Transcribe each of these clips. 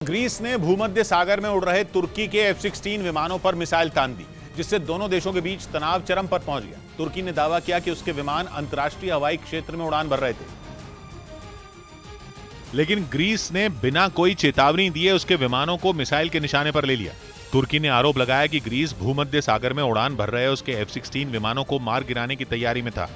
Greece ने भूमध्य सागर में उड़ रहे तुर्की के F-16 विमानों पर मिसाइल तान दी, जिससे दोनों देशों के बीच तनाव चरम पर पहुंच गया। तुर्की ने दावा किया कि उसके विमान अंतर्राष्ट्रीय हवाई क्षेत्र में उड़ान भर रहे थे, लेकिन ग्रीस ने बिना कोई चेतावनी दिए उसके विमानों को मिसाइल के निशाने पर ले लिया। तुर्की ने आरोप लगाया कि ग्रीस भूमध्य सागर में उड़ान भर रहे उसके F-16 विमानों को मार गिराने की तैयारी में था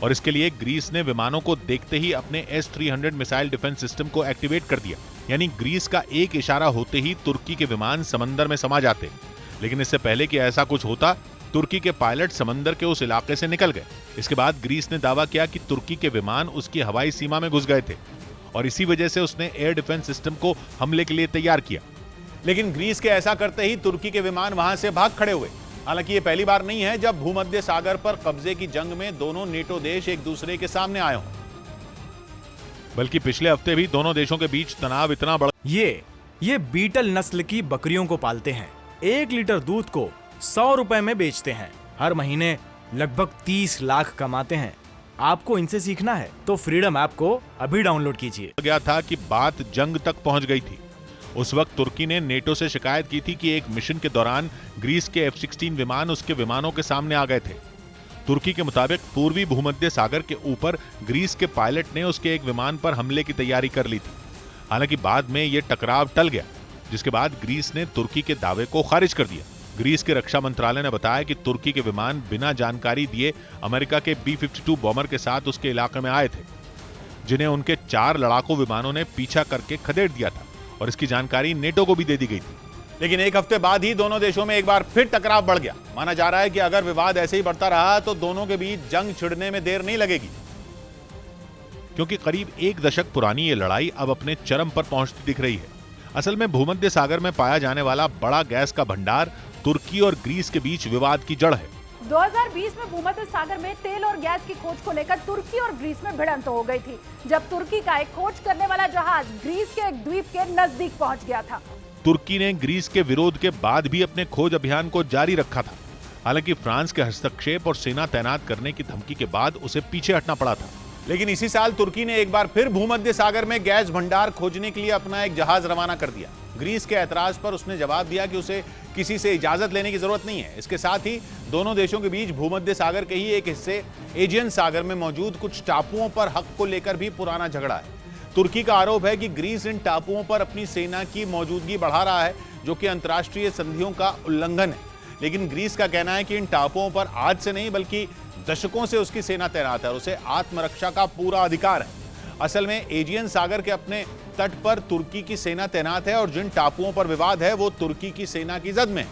और इसके लिए ग्रीस ने विमानों को देखते ही अपने S-300 मिसाइल डिफेंस सिस्टम को एक्टिवेट कर दिया। यानी ग्रीस का एक इशारा होते ही तुर्की के विमान समंदर में समा जाते। लेकिन इससे पहले कि ऐसा कुछ होता, तुर्की के पायलट समंदर के उस इलाके से निकल गए। इसके बाद ग्रीस ने दावा किया कि तुर्की के विमान उसकी हवाई सीमा में घुस गए थे और इसी वजह से उसने एयर डिफेंस सिस्टम को हमले के लिए तैयार किया। लेकिन ग्रीस के ऐसा करते ही तुर्की के विमान वहां से भाग खड़े हुए। हालांकि ये पहली बार नहीं है जब भूमध्य सागर पर कब्जे की जंग में दोनों नेटो देश एक दूसरे के सामने आए हों, बल्कि पिछले हफ्ते भी दोनों देशों के बीच तनाव इतना बढ़। ये बीटल नस्ल की बकरियों को पालते हैं। 1 लीटर दूध को 100 रुपए में बेचते हैं। हर महीने लगभग 30 लाख कमाते हैं। आपको इनसे सीखना है तो फ्रीडम ऐप को अभी डाउनलोड कीजिए। गया था कि बात जंग तक पहुंच गई थी। उस वक्त तुर्की ने नेटो से शिकायत की थी कि एक मिशन के दौरान ग्रीस के F-16 विमान उसके विमानों के सामने आ गए थे। तुर्की के मुताबिक पूर्वी भूमध्य सागर के ऊपर ग्रीस के पायलट ने उसके एक विमान पर हमले की तैयारी कर ली थी। हालांकि बाद में यह टकराव टल गया, जिसके बाद ग्रीस ने तुर्की के दावे को खारिज कर दिया। ग्रीस के रक्षा मंत्रालय ने बताया कि तुर्की के विमान बिना जानकारी दिए अमेरिका के B-52 बॉम्बर के साथ उसके इलाके में आए थे, जिन्हें उनके 4 लड़ाकू विमानों ने पीछा करके खदेड़ दिया था और इसकी जानकारी नेटो को भी दे दी गई थी। लेकिन एक हफ्ते बाद ही दोनों देशों में एक बार फिर टकराव बढ़ गया। माना जा रहा है कि अगर विवाद ऐसे ही बढ़ता रहा तो दोनों के बीच जंग छिड़ने में देर नहीं लगेगी, क्योंकि करीब 1 दशक पुरानी ये लड़ाई अब अपने चरम पर पहुंचती दिख रही है। असल में भूमध्य सागर में पाया जाने वाला बड़ा गैस का भंडार तुर्की और ग्रीस के बीच विवाद की जड़ है। 2020 में भूमध्य सागर में तेल और गैस की खोज को लेकर तुर्की और ग्रीस में भिड़ंत हो गई थी, जब तुर्की का एक खोज करने वाला जहाज ग्रीस के एक द्वीप के नजदीक पहुंच गया था। तुर्की ने ग्रीस के विरोध के बाद भी अपने खोज अभियान को जारी रखा था। हालांकि फ्रांस के हस्तक्षेप और सेना तैनात करने की धमकी के बाद उसे पीछे हटना पड़ा था। लेकिन इसी साल तुर्की ने एक बार फिर भूमध्य सागर में गैस भंडार खोजने के लिए अपना एक जहाज रवाना कर दिया। ग्रीस के ऐतराज पर उसने जवाब दिया कि उसे किसी से इजाजत लेने की जरूरत नहीं है। इसके साथ ही दोनों देशों के बीच भूमध्य सागर के ही एक हिस्से एजियन सागर में मौजूद कुछ टापुओं पर हक को लेकर भी पुराना झगड़ा है। तुर्की का आरोप है कि ग्रीस इन टापुओं पर अपनी सेना की मौजूदगी बढ़ा रहा है, जो कि अंतर्राष्ट्रीय संधियों का उल्लंघन है। लेकिन ग्रीस का कहना है कि इन टापुओं पर आज से नहीं बल्कि दशकों से उसकी सेना तैनात है और उसे आत्मरक्षा का पूरा अधिकार है। असल में एजियन सागर के अपने तट पर तुर्की की सेना तैनात है और जिन टापुओं पर विवाद है वो तुर्की की सेना की जद में है।